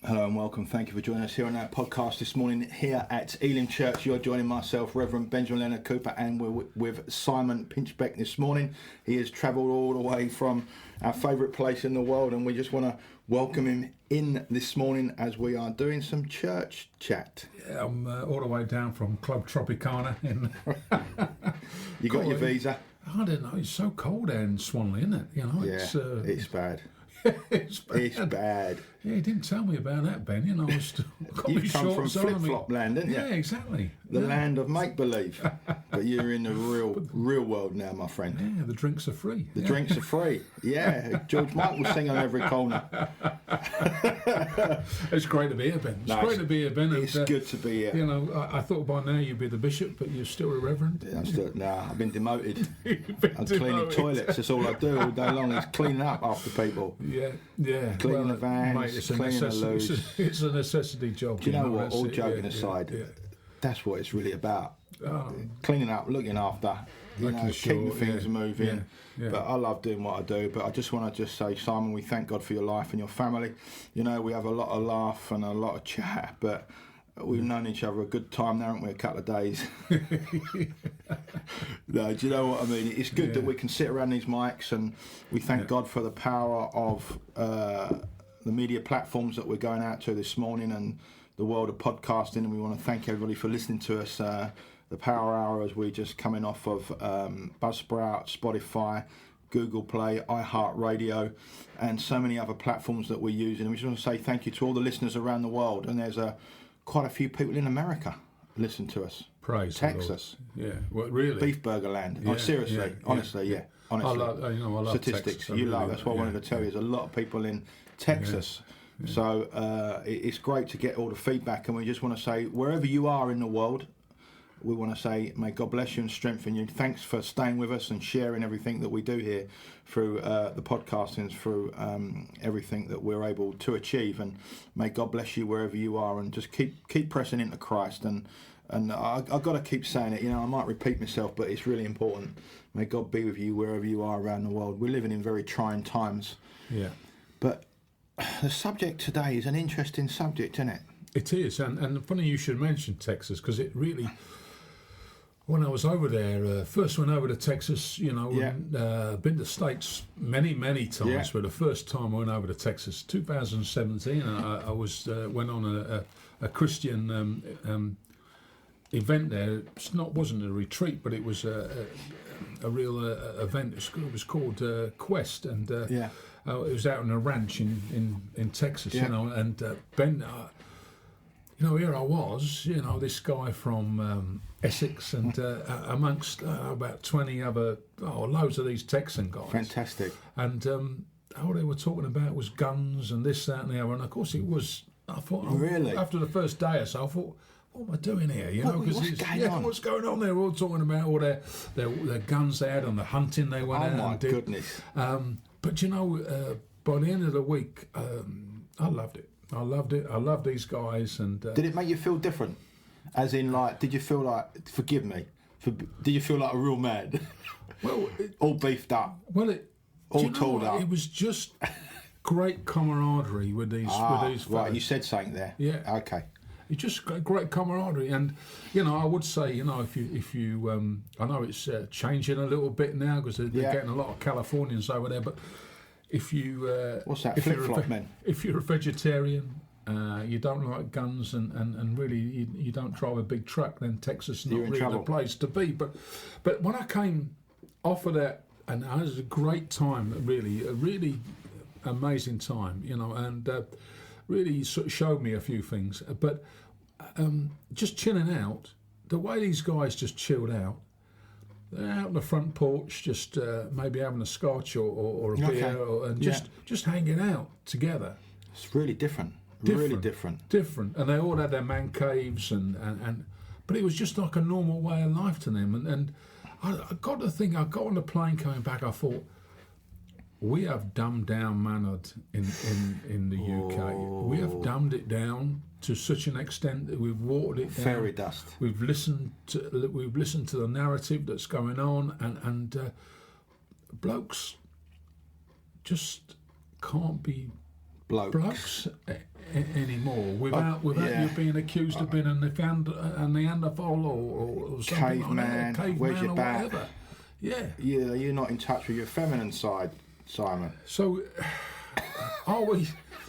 Hello and welcome. Thank you for joining us here on our podcast this morning here at Elim Church. You're joining myself, Reverend Benjamin Cooper, and we're with Simon Pinchbeck this morning. He has travelled all the way from our favourite place in the world, and we just want to welcome him in this morning as we are doing some church chat. Yeah, I'm all the way down from Club Tropicana. You got your visa? I don't know. It's so cold there in Swanley, isn't it? You know, it's bad. It's bad. It's bad. Yeah, he didn't tell me about that, Ben. You know, I was You've come from flip-flop land, didn't you? Yeah, exactly. The land of make-believe. But you're in the real world now, my friend. Yeah, the drinks are free. The drinks are free. Yeah, George Michael will sing on every corner. It's great to be here, Ben. It's great to be here, Ben. It's good to be here. You know, I thought by now you'd be the bishop, but you're still a reverend. Yeah, I've been demoted. I'm cleaning toilets. That's all I do all day long. Is cleaning up after people. Yeah. Cleaning the vans, mate, cleaning the loos. It's a necessity job. Do you know what? All joking aside, that's what it's really about. Cleaning up, looking after, keeping things moving. Yeah. But I love doing what I do. But I just want to say, Simon, we thank God for your life and your family. You know, we have a lot of laugh and a lot of chat, but we've known each other a good time now, haven't we? A couple of days. No, do you know what I mean? It's good that we can sit around these mics, and we thank God for the power of the media platforms that we're going out to this morning and the world of podcasting. And we want to thank everybody for listening to us. The Power Hour, as we're just coming off of Buzzsprout, Spotify, Google Play, iHeartRadio, and so many other platforms that we're using. And we just want to say thank you to all the listeners around the world. And there's quite a few people in America listen to us. Praise Texas. Yeah, well, really? Beef Burger Land. Yeah, seriously, honestly. Honestly. I love statistics. Texas. You love. That's what I wanted to tell you. There's a lot of people in Texas. Yeah. So it's great to get all the feedback, and we just want to say, wherever you are in the world, we want to say, may God bless you and strengthen you. Thanks for staying with us and sharing everything that we do here through the podcastings, through everything that we're able to achieve. And may God bless you wherever you are, and just keep pressing into Christ. And I've got to keep saying it. You know, I might repeat myself, but it's really important. May God be with you wherever you are around the world. We're living in very trying times. Yeah. But the subject today is an interesting subject, isn't it? It is, and funny you should mention Texas, because it really, when I was over there, first went over to Texas, you know, been to States many times, but the first time I went over to Texas, 2017, I was went on a Christian event there. It wasn't a retreat, but it was a real event. It was called Quest, and it was out on a ranch in Texas, you know, and Ben, you know, here I was, you know, this guy from Essex, and amongst about 20 other, loads of these Texan guys. Fantastic. And all they were talking about was guns and this, that, and the other. And of course, it was. I thought, really, after the first day or so, I thought, what am I doing here? You know, because what's going on? They were all talking about all their guns they had and the hunting they went out and did. Oh my goodness! But you know, by the end of the week, I loved it. I loved it. I love these guys. And did it make you feel different? As in, like, did you feel like, forgive me, did you feel like a real man? Well, all beefed up. Well, all tooled up. It was just great camaraderie with these fellas. Right, you said something there. Yeah. Okay. It's just great camaraderie, and you know, I would say, you know, if you, I know it's changing a little bit now because they're getting a lot of Californians over there, but if you, what's that? Flip-flop men. If you're a vegetarian, you don't like guns, and really you don't drive a big truck, then Texas is not really the place to be. But when I came off of that, and it was a great time, really, a really amazing time, you know, and really sort of showed me a few things. But just chilling out, the way these guys just chilled out, they're out on the front porch, just maybe having a scotch or a beer, and just hanging out together. It's really different. Really different. And they all had their man caves, and but it was just like a normal way of life to them. And I got to think, I got on the plane coming back, I thought, we have dumbed down manhood in the UK. We have dumbed it down to such an extent that we've watered it down. Fairy dust. We've listened to the narrative that's going on, and blokes just can't be blokes anymore without you being accused of being a Neanderthal or something caveman, like that, where's your or back? whatever. Yeah. You're not in touch with your feminine side, Simon. So, are we?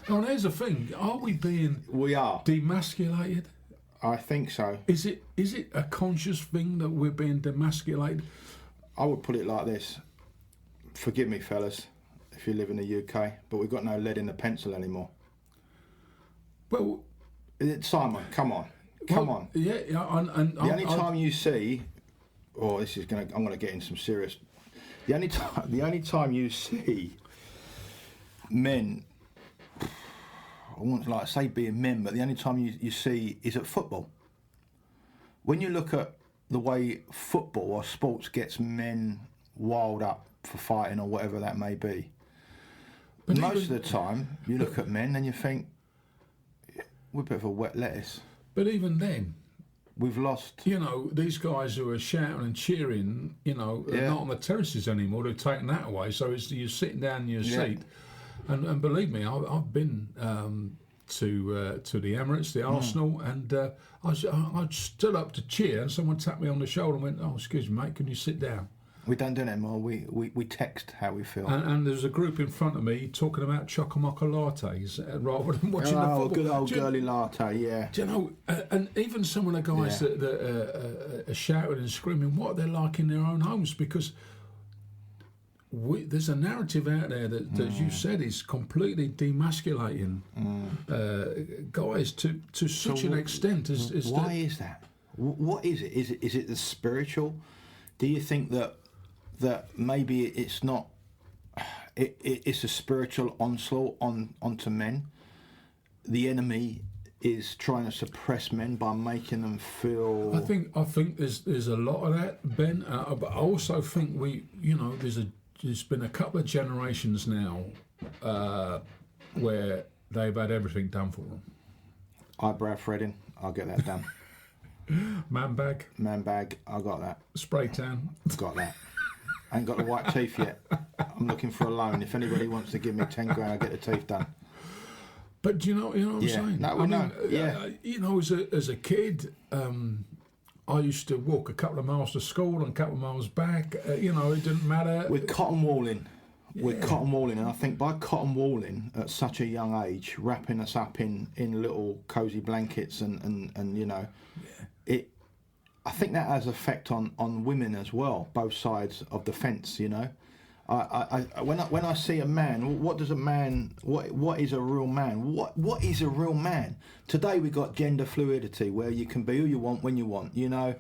Oh, there's the thing. Are we being? We are demasculated. I think so. Is it a conscious thing that we're being demasculated? I would put it like this. Forgive me, fellas, if you live in the UK, but we've got no lead in the pencil anymore. Well, Simon, come on. Yeah, and the only time you see, I'm gonna get in some serious. The only time you see men, I wouldn't like to say being men, but the only time you see is at football. When you look at the way football or sports gets men wild up for fighting or whatever that may be, but most of the time you look at men and you think, we're a bit of a wet lettuce. But even then, we've lost. These guys who are shouting and cheering, are not on the terraces anymore. They've taken that away. So you're sitting down in your seat. And believe me, I've been to the Emirates, the Arsenal, and I stood up to cheer, and someone tapped me on the shoulder and went, "Oh, excuse me, mate, can you sit down?" We don't do that anymore. We text how we feel. And there's a group in front of me talking about chocomocha lattes rather than watching the football. Oh, good old girly latte, yeah. Do you know, and even some of the guys that are shouting and screaming, what they're like in their own homes, because there's a narrative out there that, as you said, is completely demasculating guys to such an extent. Why is that? What is it? Is it the spiritual? Do you think that maybe it's not? It's a spiritual onslaught onto men. The enemy is trying to suppress men by making them feel. I think there's a lot of that, Ben. But I also think there's been a couple of generations now where they've had everything done for them. Eyebrow threading, I'll get that done. Man bag, I got that. Spray tan, got that. I ain't got the white teeth yet. I'm looking for a loan. If anybody wants to give me 10 grand, I'll get the teeth done. But do you know what I'm saying? No, as a kid, I used to walk a couple of miles to school and a couple of miles back. It didn't matter. With cotton walling. And I think by cotton walling at such a young age, wrapping us up in little cosy blankets and it. I think that has effect on women as well, both sides of the fence. When I see a man, what does a man? What is a real man? What is a real man? Today we got gender fluidity, where you can be who you want when you want. You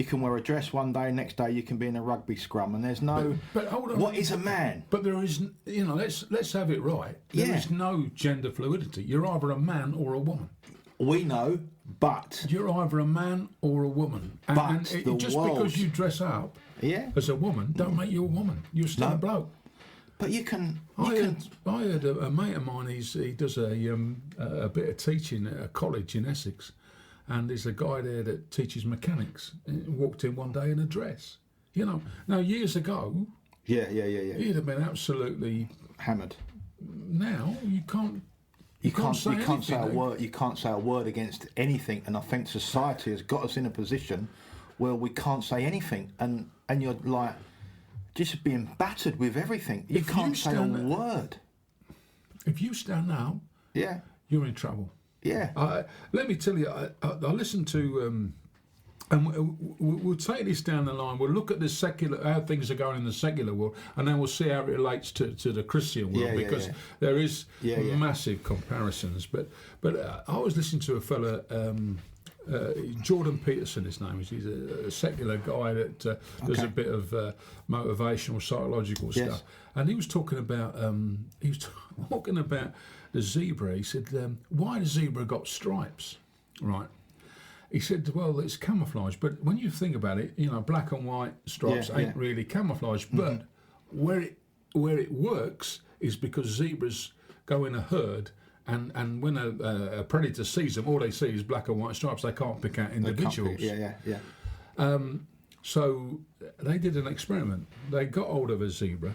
can wear a dress one day, next day you can be in a rugby scrum, and there's no. But hold on. What is a man? But there is, let's have it right. There is no gender fluidity. You're either a man or a woman. We know, but you're either a man or a woman. And because you dress up as a woman, don't make you a woman. You're still a bloke. But you can. I had a mate of mine. He does a bit of teaching at a college in Essex, and there's a guy there that teaches mechanics. He walked in one day in a dress. Now years ago. Yeah. He'd have been absolutely hammered. Now you can't. You can't say a word. You can't say a word against anything, and I think society has got us in a position where we can't say anything, and you're like just being battered with everything. You can't say a word. If you stand out, you're in trouble. Yeah. Let me tell you, I listened to, and we'll take this down the line. We'll look at the secular, how things are going in the secular world, and then we'll see how it relates to the Christian world, because there is massive comparisons. But I was listening to a fella, Jordan Peterson, his name is. He's a secular guy that does a bit of motivational, psychological stuff, and he was talking about the zebra. He said, "Why the zebra got stripes?" Right. He said, well, it's camouflage, but when you think about it, black and white stripes ain't really camouflage. But where it works is because zebras go in a herd, and when a predator sees them, all they see is black and white stripes. They can't pick out individuals. So they did an experiment. They got hold of a zebra,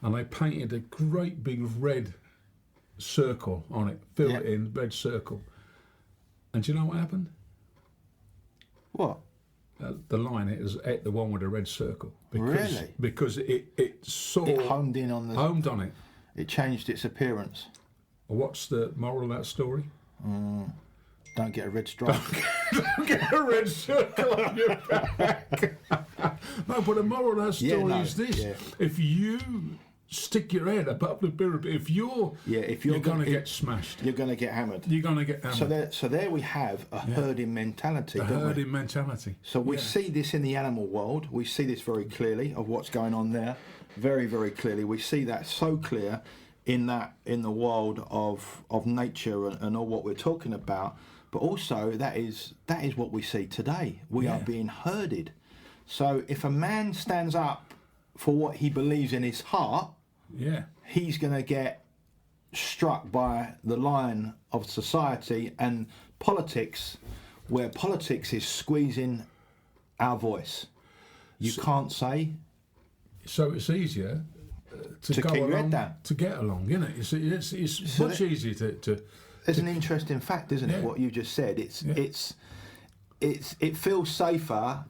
and they painted a great big red circle on it, fill it in, red circle. And do you know what happened? What? The line is at the one with the red circle. Really? Because it saw... It homed in on the... Homed on it. It changed its appearance. What's the moral of that story? Don't get a red stripe. Don't get a red circle on your back. No, but the moral of that story is this. Yeah. If you stick your head above the pyramid, if you're going to get smashed. You're going to get hammered. You're going to get hammered. So there we have a herding mentality. Herding mentality. So we see this in the animal world. We see this very clearly of what's going on there. Very, very clearly. We see that so clear in the world of nature and all what we're talking about. But also that is what we see today. We are being herded. So if a man stands up for what he believes in his heart, he's going to get struck by the line of society and politics, where politics is squeezing our voice. You can't say. So it's easier to go keep along, your head down. to get along, isn't it? It's so much easier to. It's an interesting fact, isn't it? What you just said. It feels safer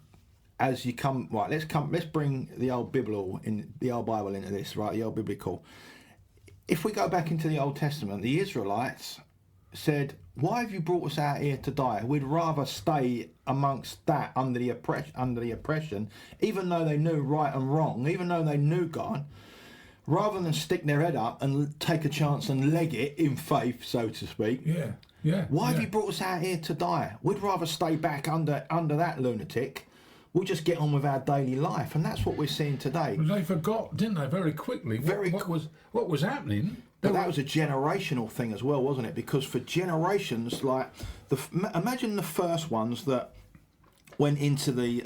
as you come. Right, let's bring the old Bible into this. Right, the old biblical. If we go back into the Old Testament, the Israelites said, "Why have you brought us out here to die? We'd rather stay amongst that under the oppression, even though they knew right and wrong, even though they knew God, rather than stick their head up and take a chance and leg it in faith, so to speak. Why have you brought us out here to die? We'd rather stay back under that lunatic. We'll just get on with our daily life," and that's what we're seeing today. Well, they forgot, didn't they, very quickly? What was happening? But that was a generational thing as well, wasn't it? Because for generations, like imagine the first ones that went into the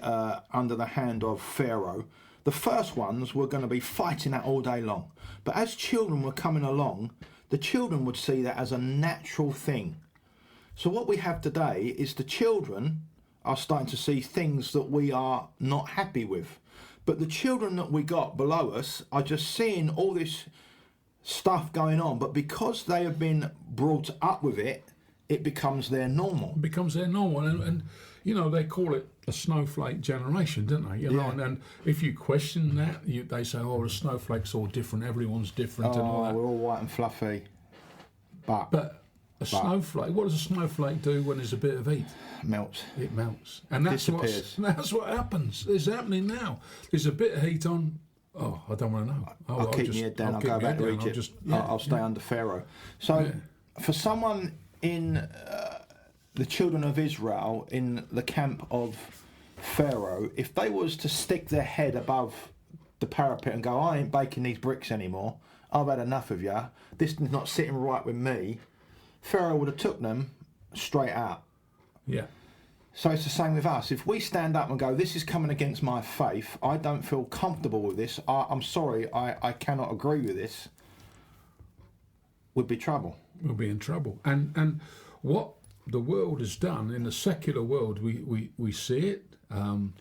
under the hand of Pharaoh. The first ones were going to be fighting that all day long. But as children were coming along, the children would see that as a natural thing. So what we have today is the children are starting to see things that we are not happy with. But the children that we got below us are just seeing all this stuff going on. But because they have been brought up with it, it becomes their normal. It becomes their normal. And you know, they call it a snowflake generation, don't they? You know, and if you question that, they say, "Oh, the snowflake's all different. Everyone's different." Oh, and all that. We're all white and fluffy. But snowflake. What does a snowflake do when there's a bit of heat? Melts. It melts, and that's what happens. It's happening now. There's a bit of heat on. Oh, I don't want to know. I'll keep my head down. I'll go back to Egypt. I'll stay under Pharaoh. So, for someone in the children of Israel in the camp of Pharaoh, if they was to stick their head above the parapet and go, "I ain't baking these bricks anymore. I've had enough of you. This is not sitting right with me," Pharaoh would have took them straight out. Yeah. So it's the same with us. If we stand up and go, "This is coming against my faith. I don't feel comfortable with this. I'm sorry. I cannot agree with this," we'd be trouble. We'll be in trouble. And what the world has done in the secular world, we see it. And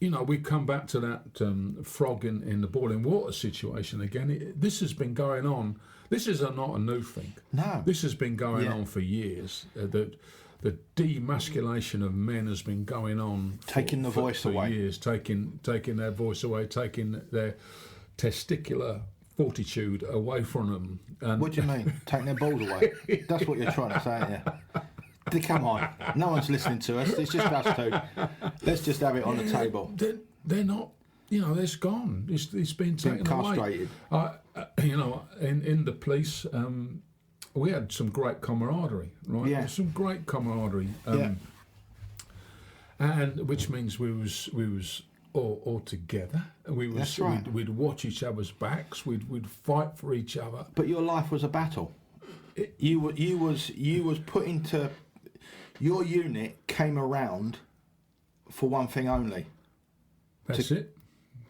you know, we come back to that frog in the boiling water situation again. This has been going on. This is not a new thing. No. This has been going on for years. The demasculation of men has been going on. Taking the voice away. Years, taking their voice away, taking their testicular fortitude away from them. And what do you mean? Taking their balls away? That's what you're trying to say, aren't you? Come on. No one's listening to us. It's just us two. Let's just have it on the table. They're not, you know, it's gone. It's been taken castrated. away. You know, in the police, we had some great camaraderie, right? Yeah. Some great camaraderie. And which means we was all together. That's right. We'd watch each other's backs. We'd fight for each other. But your life was a battle. You was put into. Your unit came around for one thing only. That's it.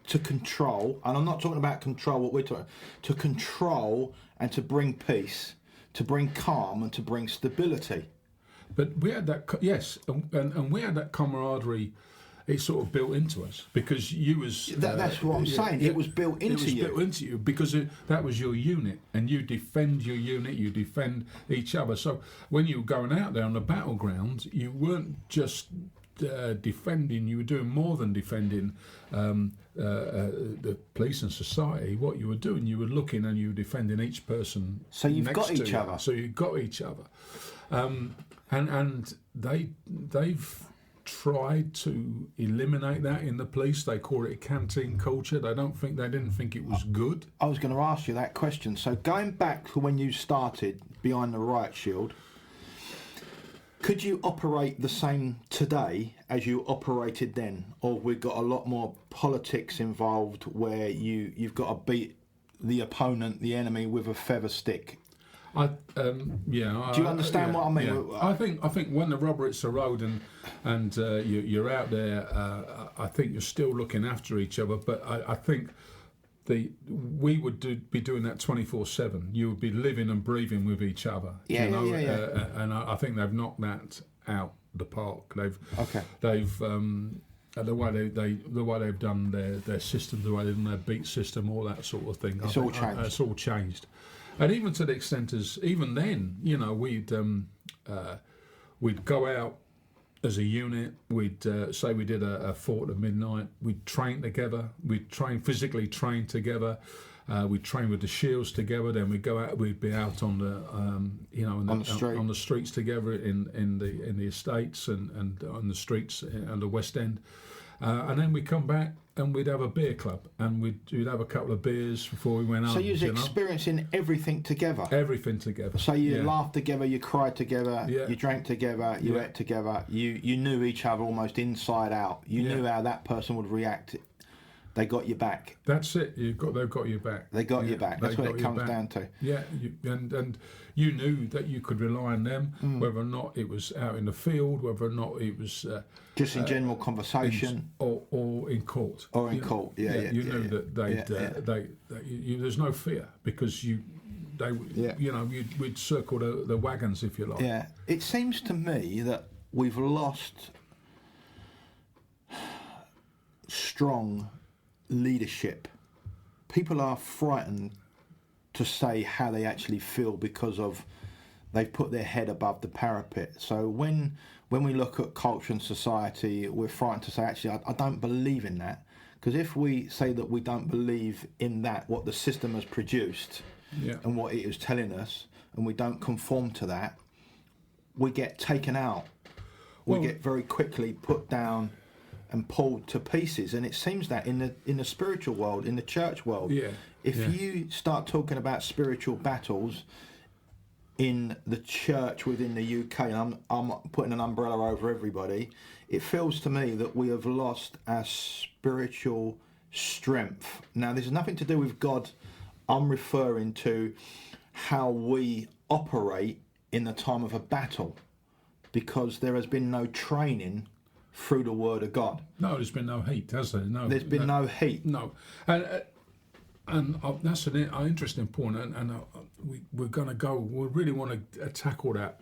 To control, and I'm not talking about control. What we're talking, to control and to bring peace, to bring calm and to bring stability. But we had that, yes, and we had that camaraderie it's sort of built into us because you was. That's what I'm saying. It was built into you. It was built into you because that was your unit, and you defend your unit. You defend each other. So when you were going out there on the battleground, you weren't just defending. You were doing more than defending the police and society. What you were doing, you were looking and you were defending each person. So you've next got to each you. other. So you've got each other, and they've tried to eliminate that in the police. They call it a canteen culture. They didn't think it was good. I was going to ask you that question. So going back to when you started behind the riot shield, could you operate the same today as you operated then, or we've got a lot more politics involved where you've got to beat the opponent, the enemy, with a feather stick? Do you understand what I mean? Yeah. I think when the rubber hits the road and you're out there, I think you're still looking after each other. But I think we would be doing that 24/7. You would be living and breathing with each other. Yeah. And I think they've knocked that out the park. They've the way they've done their system, the way they've done their beat system, all that sort of thing. It's all changed. It's all changed. And even to the extent as even then, we'd go out as a unit. We'd say we did a fort at midnight. We'd train together. We'd physically train together. We'd train with the shields together. Then we'd go out. We'd be out on the on the streets together in the estates and on the streets and the West End. And then we'd come back and we'd have a beer club and we'd have a couple of beers before we went home. So you was experiencing everything together? Everything together. So you laughed together, you cried together, you drank together, you ate together, you knew each other almost inside out. You knew how that person would react. They got you back. That's it. They've got you back. They got you back. That's what it comes down to. Yeah, and you knew that you could rely on them, whether or not it was out in the field, whether or not it was just in general conversation, or in court. Or in court. Yeah. You knew that there's no fear because we'd circle the wagons, if you like. Yeah. It seems to me that we've lost strong leadership. People are frightened to say how they actually feel because of they've put their head above the parapet. So when we look at culture and society, we're frightened to say, actually, I don't believe in that. Because if we say that we don't believe in that, what the system has produced and what it is telling us, and we don't conform to that, we get taken out. We get very quickly put down and pulled to pieces. And it seems that in the spiritual world, in the church world, if you start talking about spiritual battles in the church within the UK, and I'm putting an umbrella over everybody, it feels to me that we have lost our spiritual strength. Now, this has nothing to do with God. I'm referring to how we operate in the time of a battle, because there has been no training through the Word of God. No, there's been no heat, has there? No, there's been no heat. No, and that's an interesting point, and we're going to go. We really want to tackle that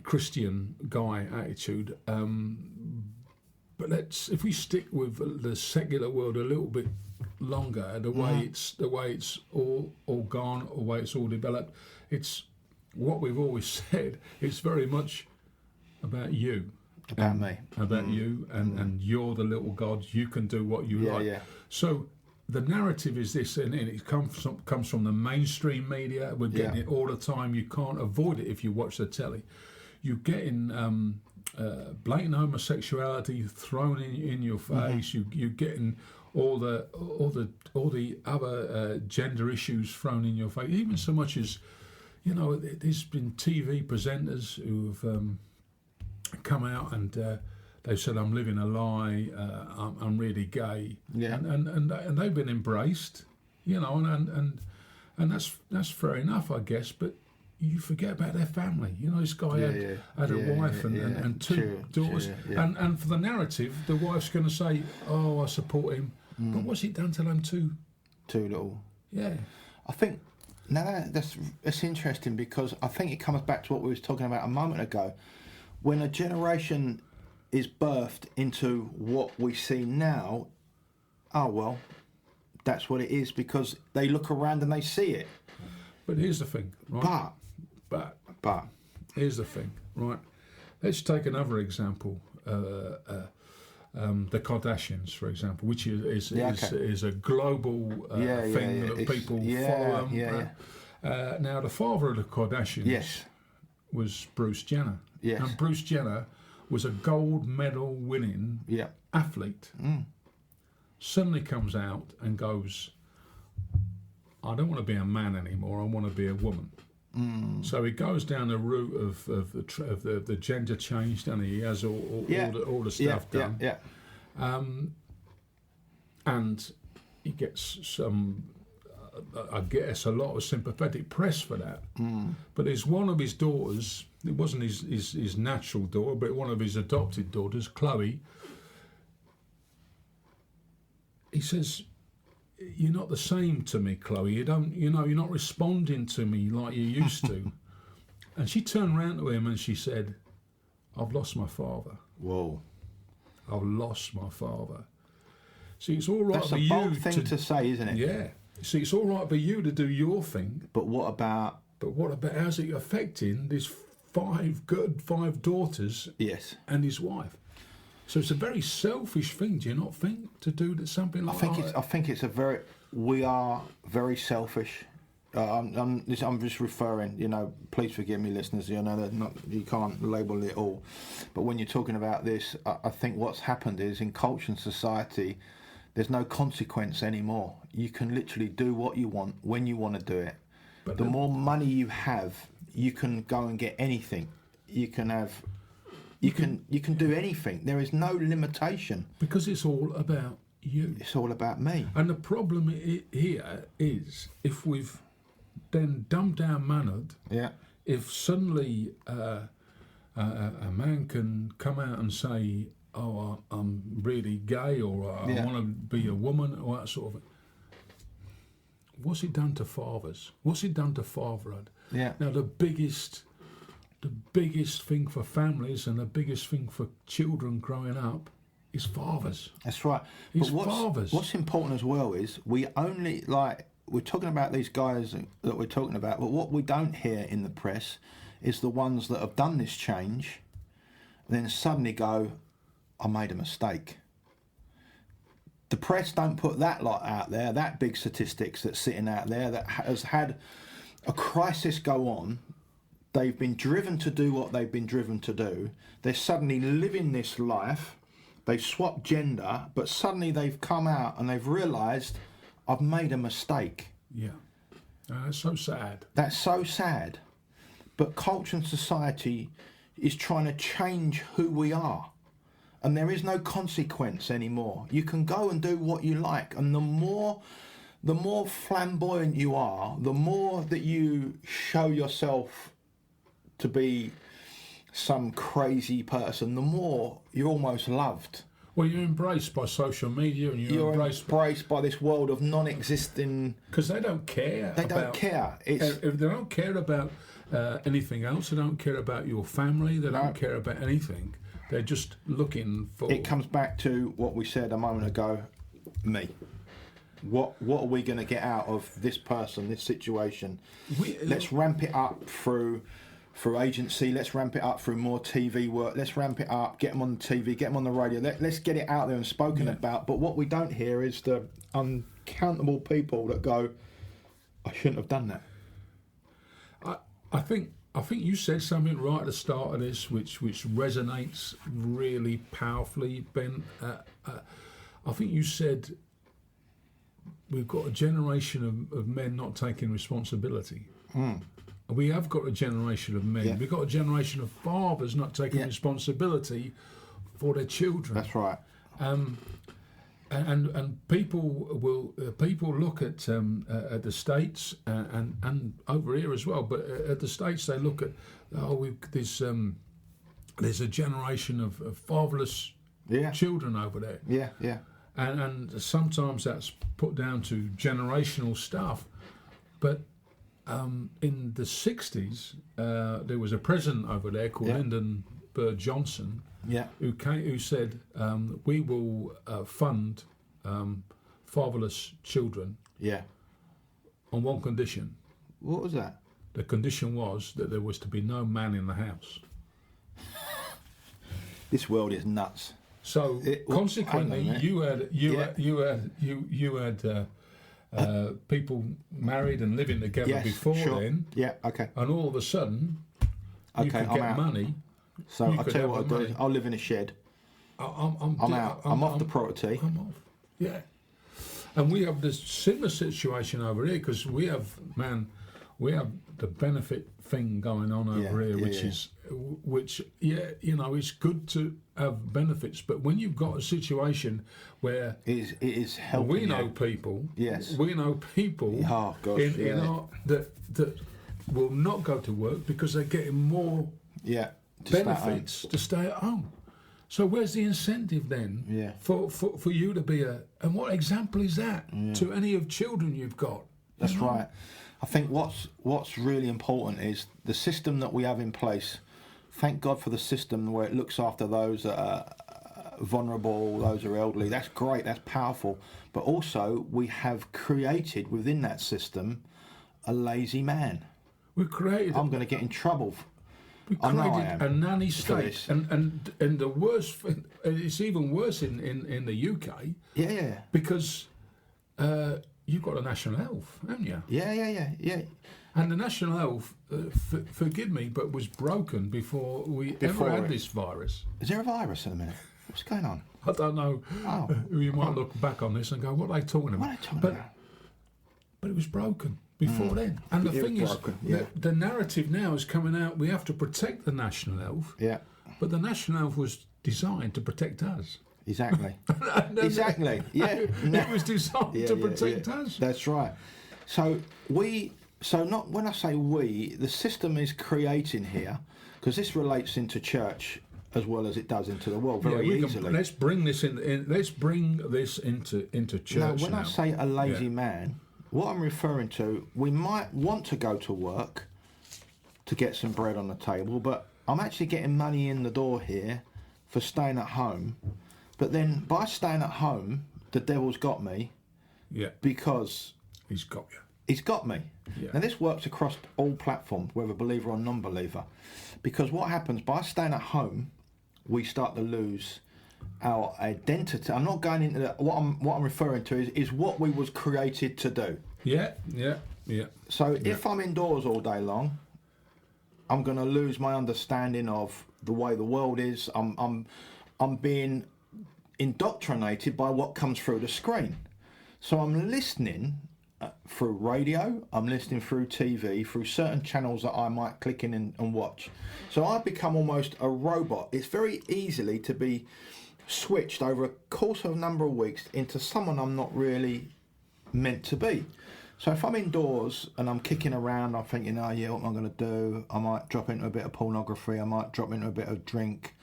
Christian guy attitude. But if we stick with the secular world a little bit longer, the way it's all gone, the way it's all developed, it's what we've always said. It's very much about you. About me. About you, and you're the little god. You can do what you like. Yeah. So the narrative is this, and it comes from the mainstream media. We're getting it all the time. You can't avoid it if you watch the telly. You're getting blatant homosexuality thrown in your face. You're getting all the other gender issues thrown in your face. Even so much as, there's been TV presenters who've come out and they said, I'm living a lie, I'm really gay, and they've been embraced, and that's fair enough, I guess, but you forget about their family. This guy had a wife and two daughters, and for the narrative, the wife's going to say, oh, I support him, but what's it done to them two little? Yeah, I think now that's interesting, because I think it comes back to what we was talking about a moment ago. When a generation is birthed into what we see now, oh well, that's what it is, because they look around and they see it. But here's the thing, right? But here's the thing, right? Let's take another example. The Kardashians, for example, which is a global thing that people follow them. Now, the father of the Kardashians was Bruce Jenner. Yes. And Bruce Jenner was a gold medal winning athlete. Suddenly comes out and goes, I don't want to be a man anymore, I want to be a woman. So he goes down the route of the gender change, and he has all the stuff done. And he gets some, I guess, a lot of sympathetic press for that. But there's one of his daughters, it wasn't his natural daughter, but one of his adopted daughters, Chloe. He says, "You're not the same to me, Chloe. You're not responding to me like you used to." And she turned around to him and she said, "I've lost my father." Whoa. I've lost my father. See, it's all right That's for a you bold thing to say, isn't it? Yeah. See, it's all right for you to do your thing. But what about how's it affecting these five daughters and his wife? So it's a very selfish thing, do you not think, to do something like that? I think it's we are very selfish. I'm just referring, please forgive me, listeners, you can't label it all. But when you're talking about this, I think what's happened is in culture and society, there's no consequence anymore. You can literally do what you want when you want to do it. But the more money you have, you can go and get anything. You can do anything. There is no limitation. Because it's all about you. It's all about me. And the problem here is, if we've then dumbed down mannered, if suddenly a man can come out and say, "Oh, I'm really gay," or "I want to be a woman," or that sort of thing. What's it done to fathers? What's it done to fatherhood? Yeah. Now, the biggest thing for families and the biggest thing for children growing up is fathers. That's right. It's fathers. What's important as well is we're talking about these guys that we're talking about, but what we don't hear in the press is the ones that have done this change, then suddenly go, "I made a mistake." The press don't put that lot out there, that big statistics that's sitting out there that has had a crisis go on. They've been driven to do what they've been driven to do. They're suddenly living this life. They've swapped gender, but suddenly they've come out and they've realised, I've made a mistake. Yeah. That's so sad. That's so sad. But culture and society is trying to change who we are. And there is no consequence anymore. You can go and do what you like. And the more flamboyant you are, the more that you show yourself to be some crazy person, the more you're almost loved. Well, you're embraced by social media, and you're embraced by this world of non-existing. Because they don't care. They don't care. If they don't care about anything else, they don't care about your family. They don't care about anything. They're just looking for. It comes back to what we said a moment ago. Me. What are we going to get out of this person, this situation? Let's ramp it up through agency. Let's ramp it up through more TV work. Let's ramp it up. Get them on the TV. Get them on the radio. Let's get it out there and spoken about. But what we don't hear is the uncountable people that go, "I shouldn't have done that." I think you said something right at the start of this, which resonates really powerfully, Ben. I think you said we've got a generation of men not taking responsibility. We have got a generation of men. Yeah. We've got a generation of fathers not taking responsibility for their children. That's right. And people look at the States and over here as well. But at the States, they look at there's a generation of fatherless children over there. Yeah. And sometimes that's put down to generational stuff. But in the 60s, there was a president over there called Lyndon Bird Johnson. who said, we will fund fatherless children on one condition. What was that? The condition was that there was to be no man in the house. This world is nuts. So consequently, you had people married and living together before then. Yeah, okay. And all of a sudden, you could get money. So I'll tell you what I'll do. I'll live in a shed. I'm out. I'm off the property. I'm off. Yeah. And we have this similar situation over here because we have the benefit thing going on over here, which it's good to have benefits, but when you've got a situation where it is helping, we know people. Yes, we know people. Oh gosh, in our, that will not go to work because they're getting more benefits to stay at home. So where's the incentive then for you to be and what example is that to any of children you've got? That's right. I think what's really important is the system that we have in place. Thank God for the system where it looks after those that are vulnerable, those who are elderly. That's great, that's powerful. But also we have created within that system a lazy man. We've created... I'm going to get in trouble. We created a nanny state, and the worst, it's even worse in the UK. Yeah. Because you've got a national health, haven't you? Yeah. And the national health, forgive me, but was broken before we ever had this virus. Is there a virus at the minute? What's going on? I don't know. Oh. You might look back on this and go, what are they talking about? But it was broken before then. And the thing is, the narrative now is coming out, we have to protect the national health. Yeah. But the national health was designed to protect us. Exactly. Exactly. Yeah. It was designed to protect us. That's right. So not when I say we, the system is creating here, because this relates into church as well as it does into the world very easily. Let's bring this into church. Now, when I say a lazy man, what I'm referring to, we might want to go to work to get some bread on the table, but I'm actually getting money in the door here for staying at home. But then by staying at home, the devil's got me. Yeah. Because he's got you. He's got me. Yeah. Now this works across all platforms, whether believer or non-believer. Because what happens by staying at home, we start to lose our identity. I'm not going into that. What I'm referring to is what we was created to do. Yeah. So if I'm indoors all day long, I'm going to lose my understanding of the way the world is. I'm being indoctrinated by what comes through the screen. So I'm listening through radio, I'm listening through TV, through certain channels that I might click in and watch. So I become almost a robot. It's very easily to be switched over a course of a number of weeks into someone I'm not really meant to be. So if I'm indoors and I'm kicking around, I'm thinking, what am I going to do? I might drop into a bit of pornography, I might drop into a bit of drink,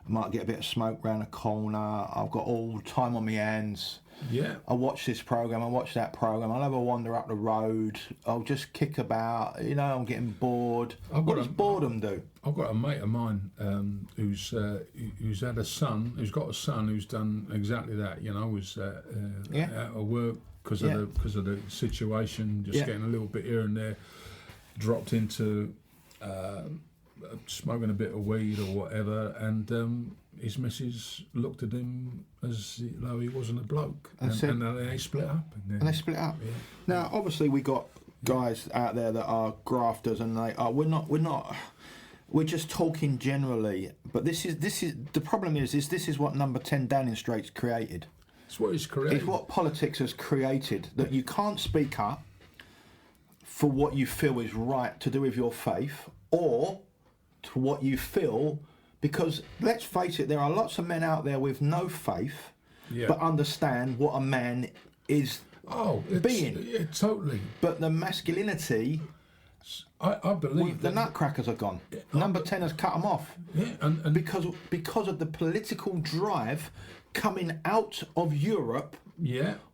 I might get a bit of smoke round the corner, I've got all the time on my hands. Yeah. I watch this program, I watch that program, I'll have a wander up the road, I'll just kick about, I'm getting bored. What does boredom do? I've got a mate of mine who's had a son, who's got a son who's done exactly that, was out of work because of the situation, just getting a little bit here and there, dropped into smoking a bit of weed or whatever, and his missus looked at him as though he wasn't a bloke, and they split up. And they split up. Yeah. Now, obviously, we got guys out there that are grafters, and we're just talking generally. But this is the problem is this is what Number 10 Downing Street's created. It's what it's created. It's what politics has created, that you can't speak up for what you feel is right to do with your faith, or to what you feel. Because let's face it, there are lots of men out there with no faith, but understand what a man is being. Yeah, totally. But the masculinity, I believe the nutcrackers are gone. Number 10 has cut them off. Yeah, and because of the political drive coming out of Europe.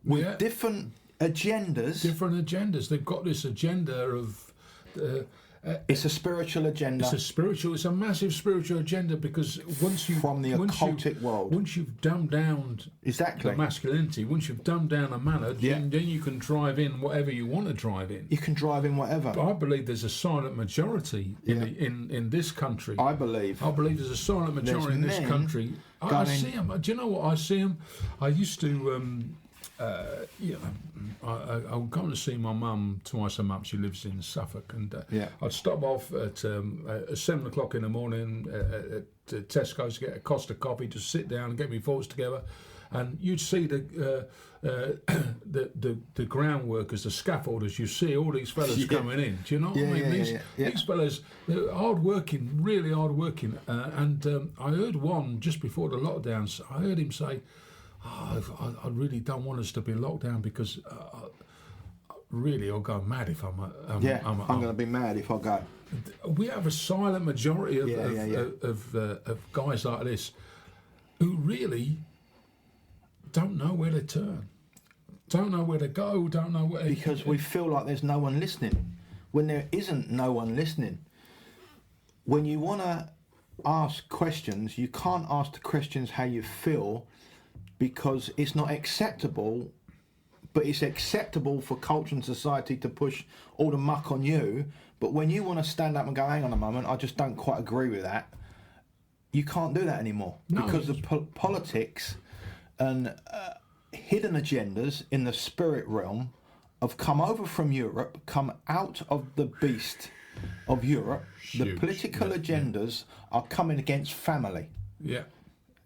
With different agendas. Different agendas. They've got this agenda of. It's a spiritual agenda. It's a massive spiritual agenda, because once you've dumbed down the masculinity, once you've dumbed down a manner, then you can drive in whatever you want to drive in. You can drive in whatever. But I believe there's a silent majority in this country. I believe there's a silent majority in this country. I see them. Do you know what? I see them. I used to. I'll go to see my mum twice a month. She lives in Suffolk, and I'd stop off at 7 o'clock in the morning at Tesco's to get a Costa coffee, to sit down and get my thoughts together. And you'd see the ground workers, the scaffolders. You see all these fellas coming in. Do you know what I mean? These fellas, they're hard working, really hard working. And I heard one just before the lockdowns. I heard him say, I really don't want us to be locked down, because really I'll go mad if I'm going to be mad if I go. We have a silent majority of guys like this who really don't know where to turn, don't know where to go, don't know where... Because we feel like there's no one listening, when there isn't no one listening. When you want to ask questions, you can't ask the questions how you feel, because it's not acceptable, but it's acceptable for culture and society to push all the muck on you. But when you want to stand up and go, hang on a moment, I just don't quite agree with that, you can't do that anymore. No. Because the politics and hidden agendas in the spirit realm have come over from Europe, come out of the beast of Europe. Huge. The political agendas are coming against family. Yeah.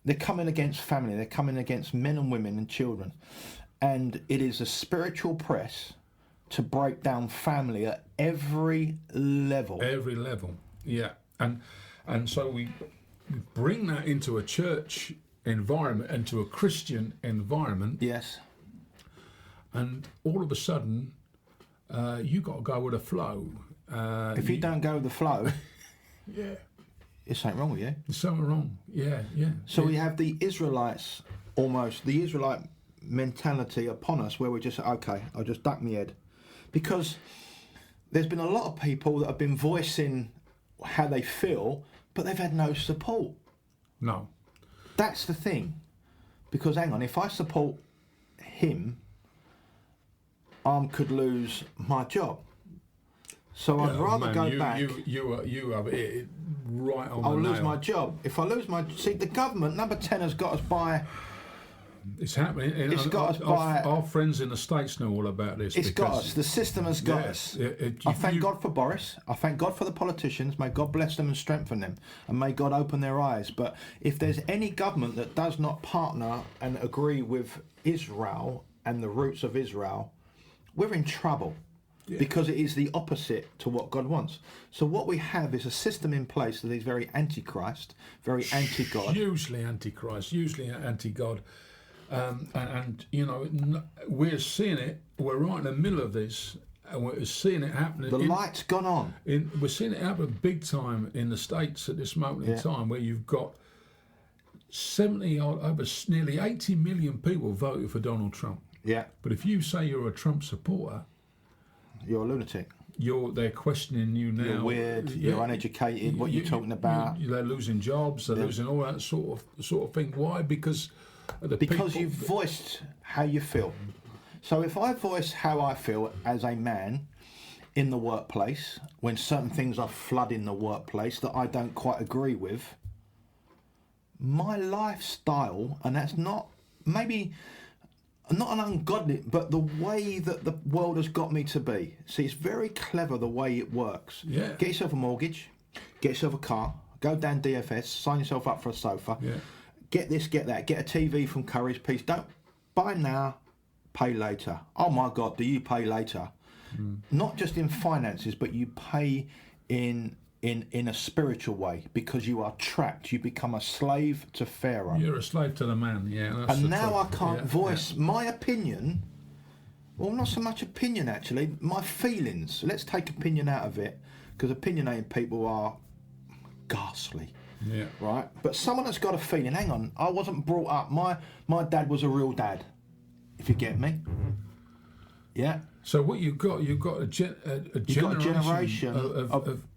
They're coming against family. They're coming against men and women and children. And it is a spiritual press to break down family at every level. Every level, yeah. And so we bring that into a church environment, into a Christian environment. Yes. And all of a sudden, you got to go with the flow. If you don't go with the flow... yeah. There's something wrong with you. There's something wrong, yeah. So we have the Israelites, almost, the Israelite mentality upon us, where we're just, okay, I'll just duck my head. Because there's been a lot of people that have been voicing how they feel, but they've had no support. No. That's the thing. Because, hang on, if I support him, I could lose my job. So I'd rather go back. You have it right on. I'll lose my job. If I lose my... See, the government, number 10, has got us by... It's happening. It's got us by... Our friends in the States know all about this. It's got us. The system has got us. I thank God for Boris. I thank God for the politicians. May God bless them and strengthen them. And may God open their eyes. But if there's any government that does not partner and agree with Israel and the roots of Israel, we're in trouble. Yeah. Because it is the opposite to what God wants. So what we have is a system in place that is very anti-Christ, very anti-God. Hugely anti-Christ, hugely anti-God. And you know, we're seeing it, we're right in the middle of this, and we're seeing it happening. The light's gone on. We're seeing it happen big time in the States at this moment in time, where you've got 70 or over nearly 80 million people voted for Donald Trump. Yeah. But if you say you're a Trump supporter, you're a lunatic. They're questioning you now. You're weird. You're uneducated. What you're talking about? They're losing jobs. They're losing all that sort of thing. Why? Because you've voiced how you feel. So if I voice how I feel as a man in the workplace, when certain things are flooding the workplace that I don't quite agree with, my lifestyle, and that's not maybe. Not an ungodly, but the way that the world has got me to be. See, it's very clever the way it works. Yeah. Get yourself a mortgage, get yourself a car, go down DFS, sign yourself up for a sofa, get this, get that, get a TV from Curry's Piece. Don't buy now, pay later. Oh my God, do you pay later? Not just in finances, but you pay in a spiritual way, because you are trapped. You become a slave to Pharaoh. You're a slave to the man, and now I can't voice my opinion. Well, not so much opinion, actually. My feelings. Let's take opinion out of it, because opinionated people are ghastly. Yeah. Right? But someone that's got a feeling, hang on, I wasn't brought up. My dad was a real dad, if you get me. Yeah. So what you've got a generation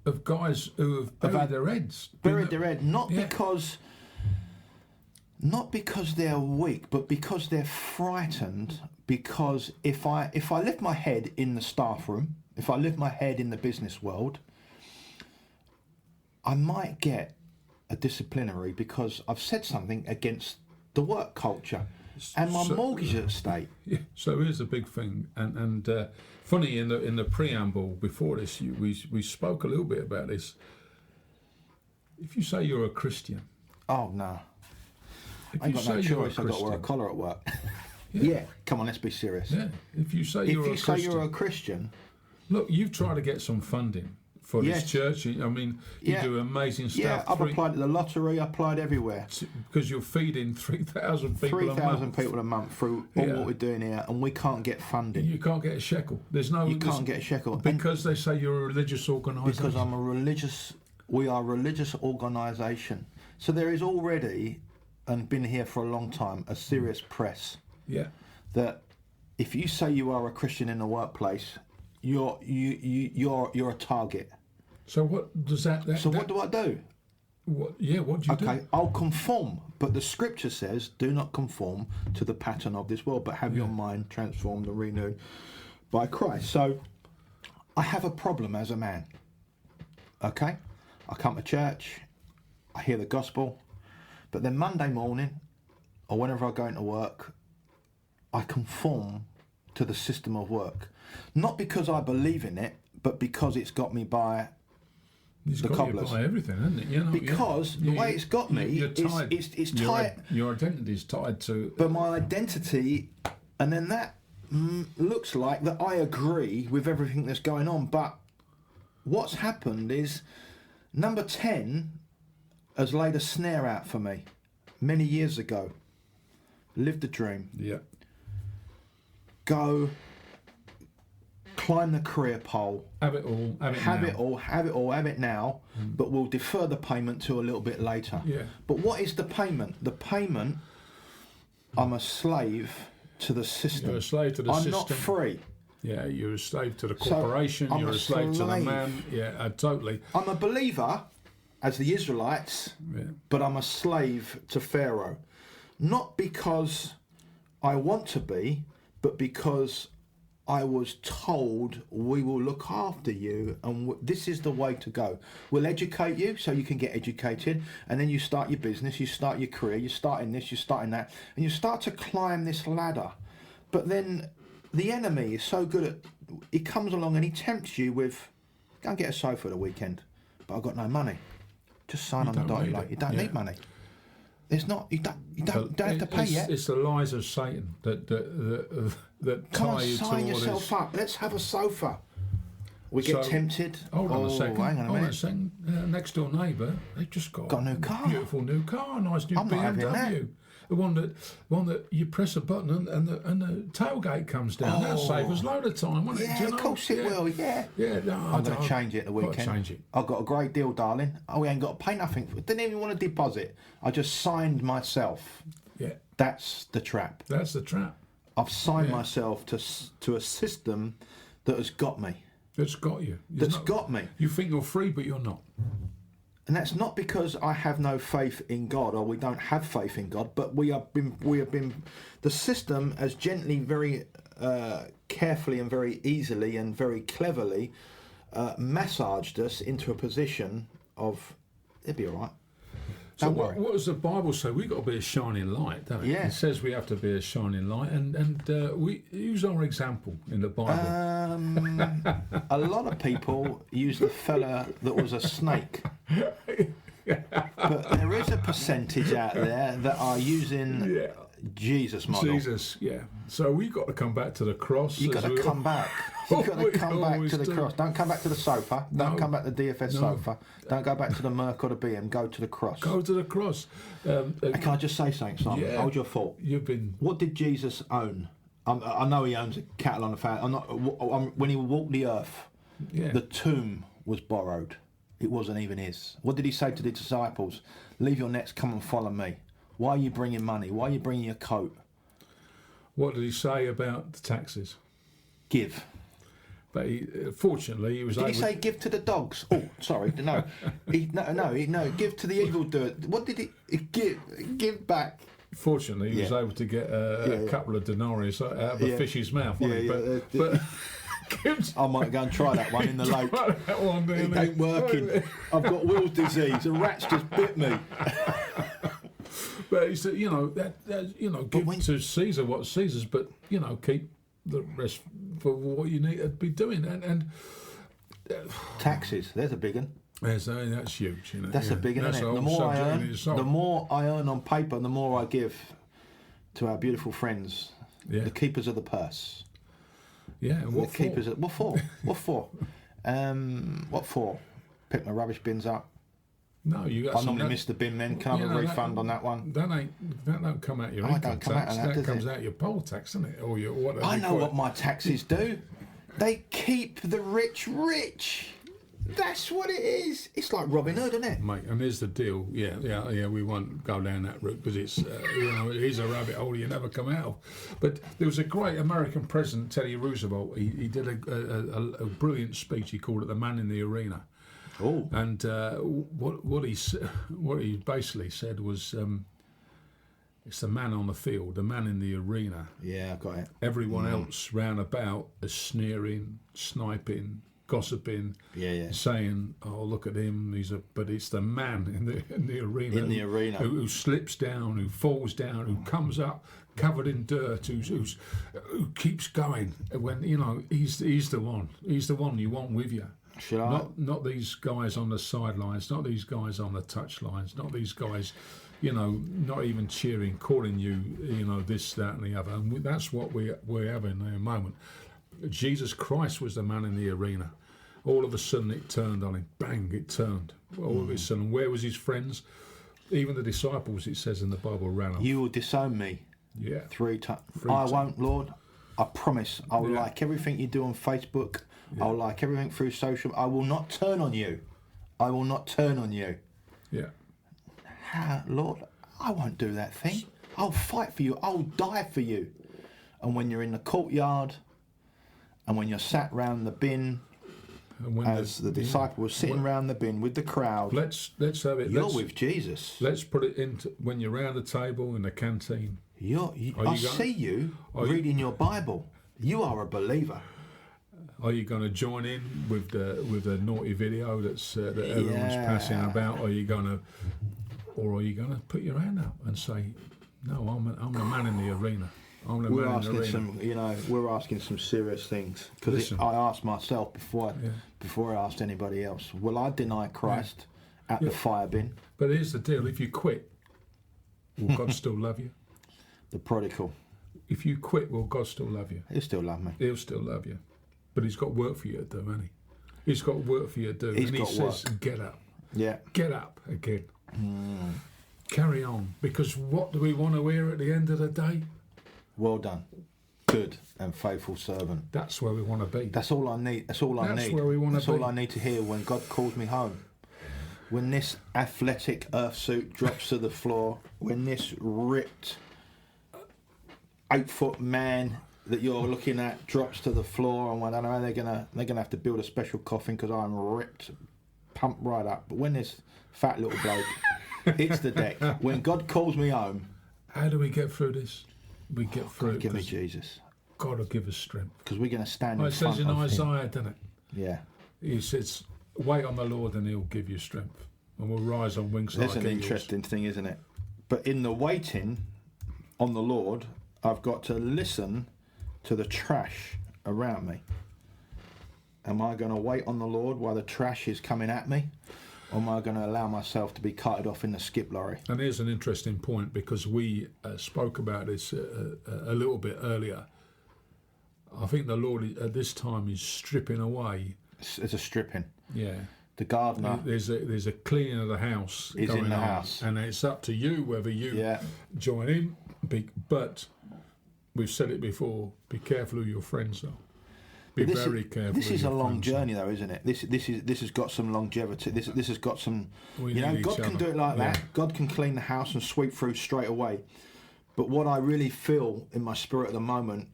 of guys who have buried their heads. Buried their head, not because they're weak, but because they're frightened. Because if I lift my head in the staff room, if I lift my head in the business world, I might get a disciplinary because I've said something against the work culture, and my mortgage is at stake. Yeah. So here's the big thing, and funny in the preamble before this, we spoke a little bit about this. If you say you're a Christian, oh no, I ain't got no choice. I've got to wear a collar at work. Yeah, come on, let's be serious. Yeah, if you say you're a Christian, look, you've tried to get some funding for this church. I mean, you do amazing stuff. Yeah, I've applied to the lottery. I applied everywhere because you're feeding 3,000 people. 3,000 people a month through all what we're doing here, and we can't get funding. You can't get a shekel. You can't get a shekel because they say you're a religious organisation. Because we are a religious organisation. So there is already, and been here for a long time, a serious press. Yeah. That if you say you are a Christian in the workplace, you're a target. So what does that what do I do? What do you do? Okay, I'll conform, but the scripture says, do not conform to the pattern of this world, but have your mind transformed and renewed by Christ. So I have a problem as a man. Okay? I come to church, I hear the gospel, but then Monday morning, or whenever I go into work, I conform to the system of work. Not because I believe in it, but because it's got me by the cobblers. By everything, hasn't it? You know, because the way it's got me, it's tied. Your identity is tied to... But my identity, and then that looks like that I agree with everything that's going on. But what's happened is number 10 has laid a snare out for me many years ago. Lived the dream. Yeah. Go, climb the career pole. Have it now, but we'll defer the payment to a little bit later. Yeah. But what is the payment? The payment, I'm a slave to the system. You're a slave to the system. I'm not free. Yeah, you're a slave to the corporation, you're a slave to the man. Yeah, totally. I'm a believer, as the Israelites, but I'm a slave to Pharaoh. Not because I want to be, but because I was told we will look after you and this is the way to go. We'll educate you so you can get educated, and then you start your business, you start your career, you're starting this, you're starting that, and you start to climb this ladder. But then the enemy is so good at, he comes along and he tempts you with, go and get a sofa at the weekend, but I've got no money. Just sign on the dotted line. You don't need money. There's not. You don't have to pay yet. It's the lies of Satan that come tie you on, sign towards yourself up. Let's have a sofa. We get tempted. Hold on a second. Hang on a minute. Next door neighbour, they just got a new car. Beautiful new car, nice new BMW. The one that you press a button and the tailgate comes down. That'll save us a load of time, won't it? Yeah, of course it will. Yeah. Yeah. No, I'm going to change it at the weekend. Change it. I've got a great deal, darling. We ain't got to pay nothing. Didn't even want to deposit. I just signed myself. Yeah. That's the trap. That's the trap. I've signed myself to a system that has got me. That's got you. Got me. You think you're free, but you're not. And that's not because I have no faith in God or we don't have faith in God, but we have been. The system has gently, very carefully and very easily and very cleverly massaged us into a position of, it'll be all right. So what does the Bible say? We've got to be a shining light, don't it? Yeah. It says we have to be a shining light, and we use our example in the Bible. A lot of people use the fella that was a snake. But there is a percentage out there that are using Jesus model. Jesus, yeah. So we've got to come back to the cross. You've got to come back. You've got to come back to the cross. Don't come back to the sofa. Don't come back to the DFS sofa. Don't go back to the Merc or the BM. Go to the cross. Go to the cross. Can I just say something, Simon? Yeah. Hold your thought. What did Jesus own? I know he owns cattle on the farm. When he walked the earth, the tomb was borrowed. It wasn't even his. What did he say to the disciples? Leave your nets, come and follow me. Why are you bringing money? Why are you bringing your coat? What did he say about the taxes? give. But fortunately, he was Did able... he say give to the dogs? Oh, sorry, no. No, give to the evil doer. What did he give back? Fortunately, he was able to get a couple of denarii out of a fish's mouth, wasn't he? But I might go and try that one in the lake. That one, it ain't working. I've got Will's disease. A rat's just bit me. But he said, give to Caesar what's Caesar's, but keep the rest for what you need to be doing. And taxes. There's a big one. That's huge. That's a big one, isn't it? The more I earn on paper, the more I give to our beautiful friends, the keepers of the purse. Yeah, and what for? What for? What for? What for? Pick my rubbish bins up. No, you got. I normally miss the bin men. Can I have a refund on that one? That don't come out your income tax. That comes out your poll tax, doesn't it? Or your whatever. I know what my taxes do. They keep the rich rich. That's what it is. It's like Robin Hood, isn't it? Mate, and here's the deal. Yeah, we won't go down that route because it's, it is a rabbit hole you never come out of. But there was a great American president, Teddy Roosevelt. He did a brilliant speech. He called it "The Man in the Arena." Oh. And what he basically said was, it's the man on the field, the man in the arena. Yeah, I got it. Everyone else round about is sneering, sniping, gossiping, saying, "Oh, look at him." But it's the man in the arena. Who slips down, who falls down, who comes up covered in dirt, who keeps going. When he's the one. He's the one you want with you. Not these guys on the sidelines, not these guys on the touch lines, not these guys, not even cheering, calling you, this, that, and the other. And that's what we're having in a moment. Jesus Christ was the man in the arena. All of a sudden it turned on him. Bang, it turned. All of a sudden, where was his friends? Even the disciples, it says in the Bible, ran off. You will disown me 3 times. I won't, Lord. I promise. I'll like everything you do on Facebook. Yeah. I'll like everything through social. I will not turn on you. I will not turn on you. Yeah. Lord, I won't do that thing. I'll fight for you. I'll die for you. And when you're in the courtyard, and when you're sat round the bin, as the disciple was sitting round the bin with the crowd, let's have it. You're with Jesus. Let's put it into when you're round the table in the canteen. I see you reading your Bible. You are a believer. Are you going to join in with the naughty video that everyone's passing about? Or are you going to put your hand up and say, "No, I'm the man in the arena. I'm the man in the arena." We're asking some serious things because I asked myself before I asked anybody else. Will I deny Christ at the fire bin? But here's the deal: if you quit, will God still love you? The prodigal. If you quit, will God still love you? He'll still love me. He'll still love you. But he's got work for you to do, hasn't he? He's got work for you to do. He says, get up. Yeah. Get up again. Carry on. Because what do we want to hear at the end of the day? Well done. Good and faithful servant. That's where we want to be. That's all I need. That's all I need. That's where we want to be. That's all I need to hear when God calls me home. When this athletic earth suit drops to the floor, when this ripped 8-foot man that you're looking at drops to the floor, and I don't know, they're gonna have to build a special coffin because I'm ripped, pumped right up. But when this fat little bloke hits the deck, when God calls me home, how do we get through this? We get through. God, give me Jesus. God will give us strength because we're going to stand in front of Him. It says in Isaiah, doesn't it? Yeah. He says, "Wait on the Lord, and He'll give you strength, and we'll rise on wings like eagles." That's an interesting thing, isn't it? But in the waiting on the Lord, I've got to listen to the trash around me. Am I going to wait on the Lord while the trash is coming at me? Or am I going to allow myself to be carted off in the skip lorry? And here's an interesting point, because we spoke about this a little bit earlier. I think the Lord at this time is stripping away. It's a stripping. Yeah. The gardener. There's a cleaning of the house. Is in the house. And it's up to you whether you join in. But we've said it before, be careful who your friends are. Be very careful. This is a long journey, though, isn't it? This has got some longevity. This has got some. God can do it like that. God can clean the house and sweep through straight away. But what I really feel in my spirit at the moment,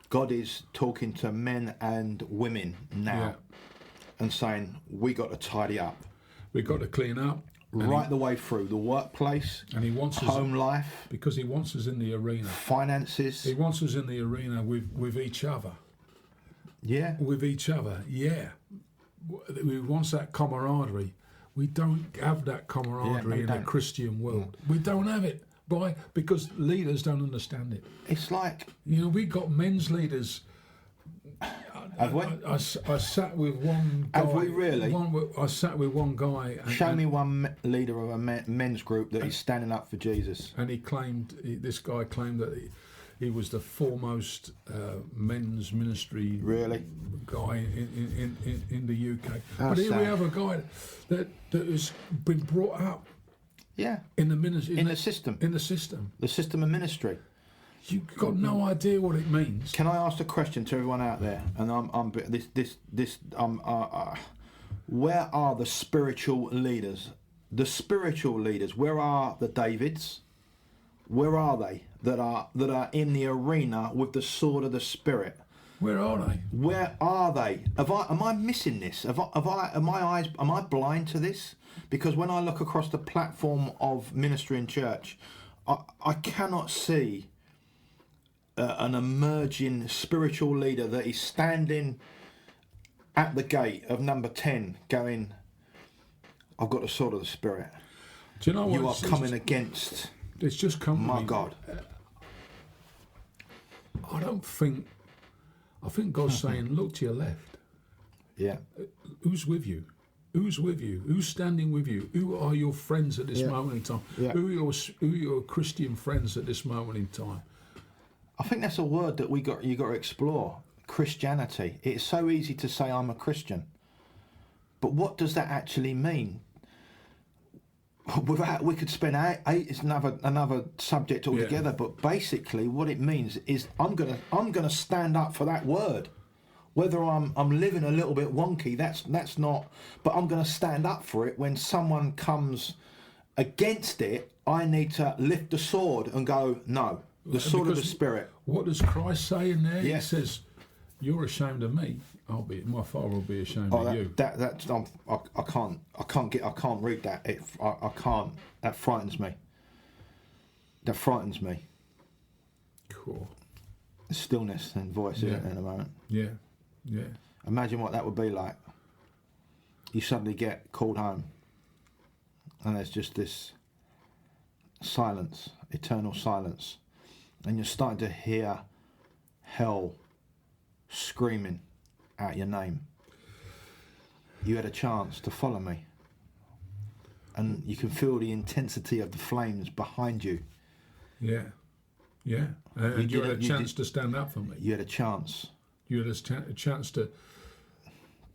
God is talking to men and women now and saying, we got to tidy up. We've got to clean up. Right the way through the workplace, and he wants home life. Because he wants us in the arena. Finances. He wants us in the arena with each other. Yeah. With each other, yeah. He wants that camaraderie. We don't have that camaraderie in the Christian world. We don't have it. Why? Because leaders don't understand it. It's like... we got men's leaders... Have we? I sat with one guy. Have we really? I sat with one guy. Show me one leader of a men's group that is standing up for Jesus. And this guy claimed that he was the foremost men's ministry guy in the UK. But here we have a guy that has been brought up. Yeah. In the ministry. In the system. In the system. The system of ministry. You've got no idea what it means. Can I ask a question to everyone out there? And where are the spiritual leaders? The spiritual leaders. Where are the Davids? Where are they that are in the arena with the sword of the Spirit? Where are they? Where are they? Am I missing this? Am I blind to this? Because when I look across the platform of ministry and church, I cannot see an emerging spiritual leader that is standing at the gate of number 10 going, I've got the sword of the Spirit. Do you know what? You are coming against it's just come my God. I think God's saying, look to your left. Yeah. Who's with you? Who's with you? Who's standing with you? Who are your friends at this moment in time? Yeah. Who are your Christian friends at this moment in time? I think that's a word that you got to explore. Christianity. It's so easy to say I'm a Christian, but what does that actually mean? We could spend it's another subject altogether. But basically, what it means is I'm gonna stand up for that word, whether I'm living a little bit wonky. That's not. But I'm gonna stand up for it when someone comes against it. I need to lift the sword and go no. The sword of the Spirit. What does Christ say in there? Yes. He says, "You're ashamed of me. My Father will be ashamed of you." I can't read that. I can't. That frightens me. That frightens me. Cool. Stillness and voice, isn't it, in a moment? Yeah. Imagine what that would be like. You suddenly get called home, and there's just this silence, eternal silence. And you're starting to hear hell screaming out your name. You had a chance to follow me. And you can feel the intensity of the flames behind you. Yeah. And you had a chance to stand up for me. You had a chance. You had a chance to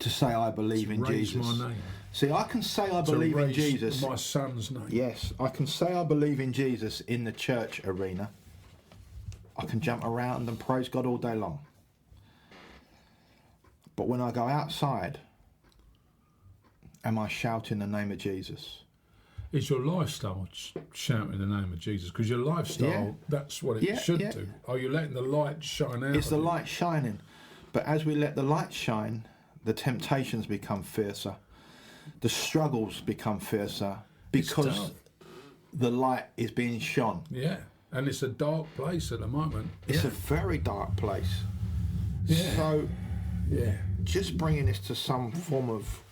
say I believe in Jesus. My name. See, I can say I believe in Jesus. My son's name. Yes, I can say I believe in Jesus in the church arena. I can jump around and praise God all day long. But when I go outside, am I shouting the name of Jesus? Is your lifestyle shouting the name of Jesus? Because your lifestyle, that's what it should do. Are you letting the light shine out? It's the light shining. But as we let the light shine, the temptations become fiercer. The struggles become fiercer because the light is being shone. Yeah. And it's a dark place at the moment. It's a very dark place. Yeah. So, just bringing this to some form of...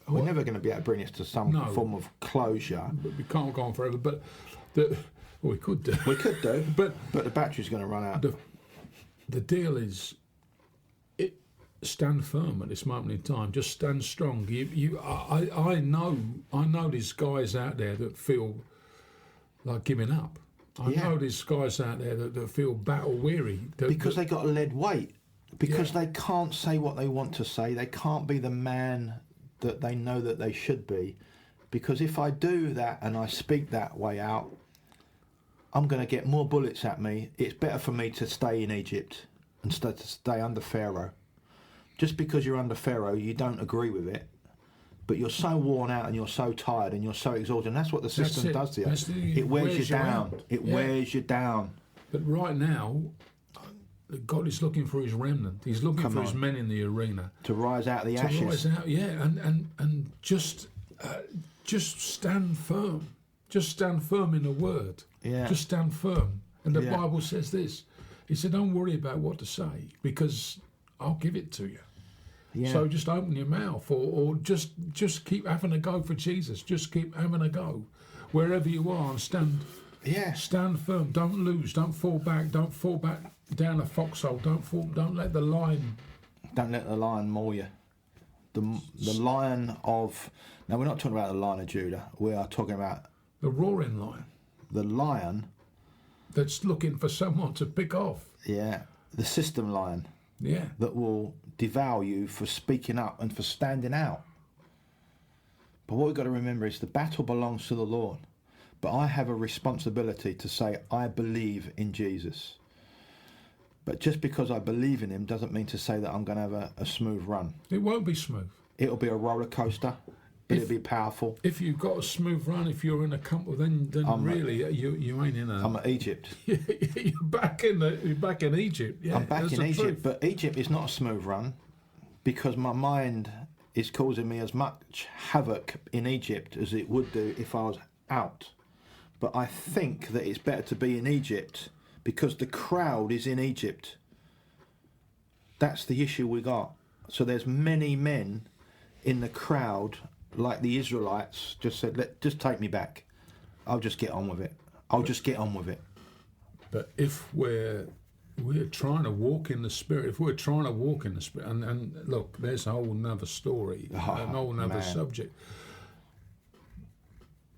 We're never going to be able to bring this to some form of closure. But we can't go on forever. But we could do. We could do. But the battery's going to run out. The deal is, stand firm at this moment in time. Just stand strong. I know these guys out there that feel like giving up. I know there's guys out there that feel battle weary. Because they got a lead weight. Because they can't say what they want to say. They can't be the man that they know that they should be. Because if I do that and I speak that way out, I'm going to get more bullets at me. It's better for me to stay in Egypt and to stay under Pharaoh. Just because you're under Pharaoh, you don't agree with it. But you're so worn out and you're so tired and you're so exhausted. And that's what the system does to you. It wears you down. It wears you down. But right now, God is looking for his remnant. He's looking for his men in the arena to rise out of the ashes. To rise out, and just stand firm. Just stand firm in the word. Yeah. Just stand firm. And the Bible says this. He said, don't worry about what to say, because I'll give it to you. Yeah. So just open your mouth, or just keep having a go for Jesus. Just keep having a go wherever you are, and stand firm. Don't lose. Don't fall back. Don't fall back down a foxhole. Don't let the lion. Don't let the lion maul you. The lion of. Now we're not talking about the Lion of Judah. We are talking about the roaring lion. The lion that's looking for someone to pick off. Yeah, the system lion. Yeah, that will devour you for speaking up and for standing out. But what we've got to remember is the battle belongs to the Lord. But I have a responsibility to say, I believe in Jesus. But just because I believe in him doesn't mean to say that I'm going to have a smooth run. It won't be smooth. It'll be a roller coaster, but it'll be powerful. If you've got a smooth run, if you're in a couple, then really you ain't in a... I'm at Egypt. You're back in Egypt. Yeah, I'm back in Egypt, but Egypt is not a smooth run because my mind is causing me as much havoc in Egypt as it would do if I was out. But I think that it's better to be in Egypt because the crowd is in Egypt. That's the issue we got. So there's many men in the crowd, like the Israelites, just said, just take me back. I'll just get on with it. But if we're trying to walk in the Spirit, and look, there's a whole nother story, a whole nother subject.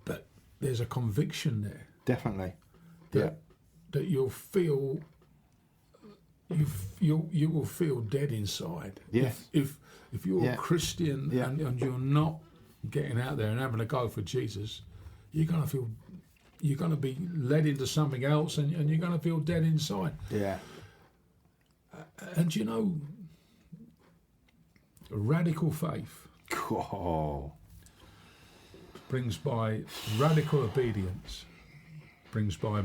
But there's a conviction there. Definitely. That you'll feel, you will feel dead inside. Yes. If you're a Christian and you're not getting out there and having a go for Jesus, you're going to be led into something else, and you're going to feel dead inside. Yeah. And radical faith brings by radical obedience, brings by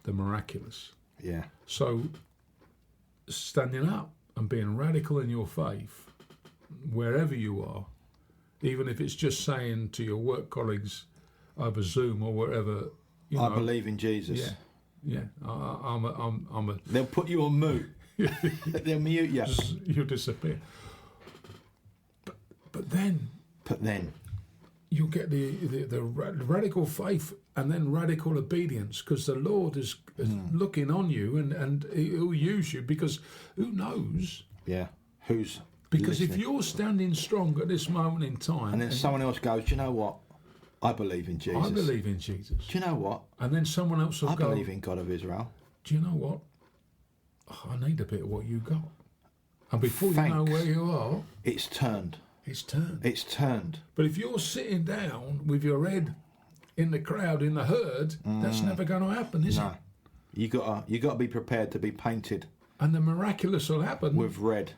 the miraculous. Yeah. So standing up and being radical in your faith, wherever you are, even if it's just saying to your work colleagues over Zoom or wherever, I believe in Jesus. Yeah. I'm a. They'll put you on mute. They'll mute you. You'll disappear. But then you'll get the radical faith and then radical obedience, because the Lord is looking on you and he'll use you, because who knows? Yeah. Because listening? If you're standing strong at this moment in time, and then someone else goes, do you know what? I believe in Jesus. I believe in Jesus. Do you know what? And then someone else will go, I believe in God of Israel. Do you know what? I need a bit of what you got. And before you know where you are, it's turned. But if you're sitting down with your head in the crowd, in the herd, that's never going to happen, is it? You got to be prepared to be painted. And the miraculous will happen with red.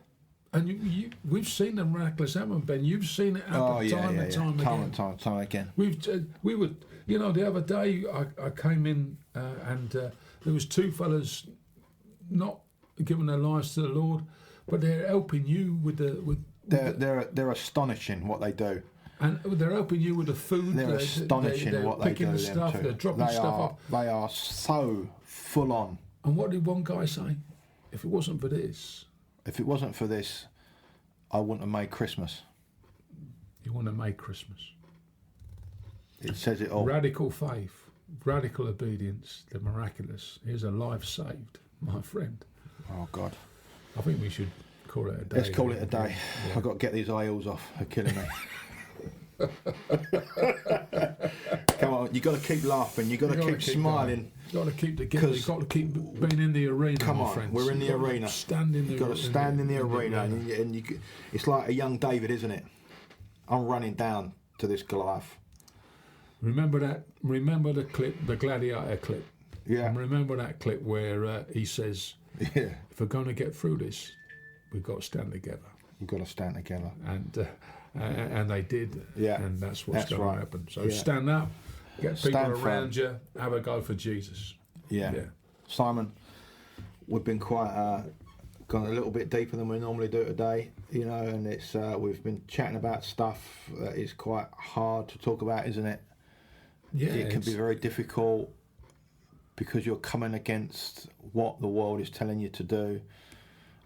And we've seen the miraculous happen, Ben. You've seen it happen time and time again. We were, the other day I came in and there was two fellas not giving their lives to the Lord, but they're helping you with They're astonishing what they do. And they're helping you with the food. They're astonishing they're what they do. Picking the stuff, they're dropping stuff off. They are so full on. And what did one guy say? If it wasn't for this, I wouldn't have made Christmas. You wouldn't have made Christmas. It says it all. Radical faith, radical obedience, the miraculous. Here's a life saved, my friend. Oh, God. I think we should call it a day. Let's call it a day. Yeah. I've got to get these aisles off. They're killing me. Come on, you've got to keep laughing. You've got to keep smiling. You've got to keep together. You've got to keep being in the arena. Come on, friends. We're in the arena. You've got to stand in the arena, and you, it's like a young David, isn't it? I'm running down to this Goliath. Remember the clip, the gladiator clip. Yeah. And remember that clip where he says, "If we're going to get through this, we've got to stand together." You've got to stand together. And they did. Yeah. And that's what's going to happen. So stand up, get people around you, have a go for Jesus. Yeah. Simon, we've been quite gone a little bit deeper than we normally do today, you know, and it's we've been chatting about stuff that is quite hard to talk about, isn't it? Yeah, it can be very difficult because you're coming against what the world is telling you to do.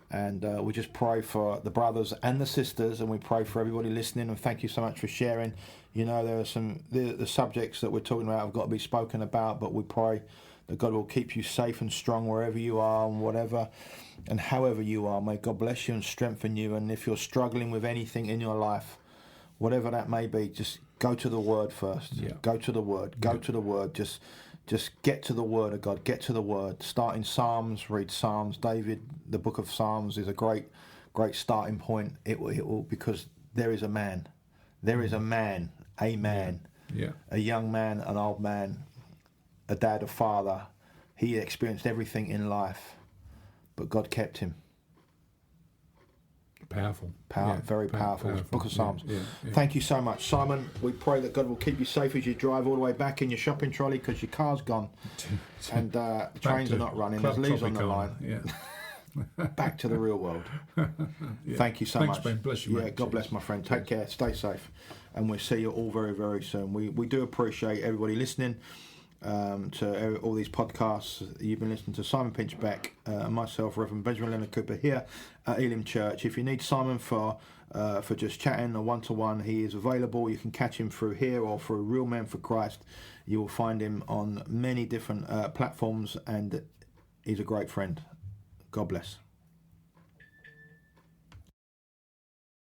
And we just pray for the brothers and the sisters, and we pray for everybody listening, and thank you so much for sharing. You know, there are the subjects that we're talking about have got to be spoken about, but we pray that God will keep you safe and strong wherever you are and whatever and however you are. May God bless you and strengthen you. And if you're struggling with anything in your life, whatever that may be, just go to the Word first. Yeah. Go to the Word. Go to the Word. Just get to the Word of God. Get to the Word. Start in Psalms. Read Psalms. David, the book of Psalms is a great starting point. It will because there is a man. There is a man. A man. Yeah. A young man, an old man, a dad, a father. He experienced everything in life, but God kept him. Powerful. Very powerful. Book of Psalms. Yeah. Thank you so much, Simon. We pray that God will keep you safe as you drive all the way back in your shopping trolley because your car's gone and the trains are not running. There's leaves on the line. Yeah. Back to the real world. Thank you so Thanks, much. Ben. Bless you, Yeah, mate. God bless, my friend. Take care. Stay safe. And we'll see you all very, very soon. We do appreciate everybody listening to all these podcasts. You've been listening to Simon Pinchbeck and myself, Reverend Benjamin Cooper, here at Elim Church. If you need Simon for just chatting or one-to-one, he is available. You can catch him through here or through Real Men for Christ. You will find him on many different platforms, and he's a great friend. God bless.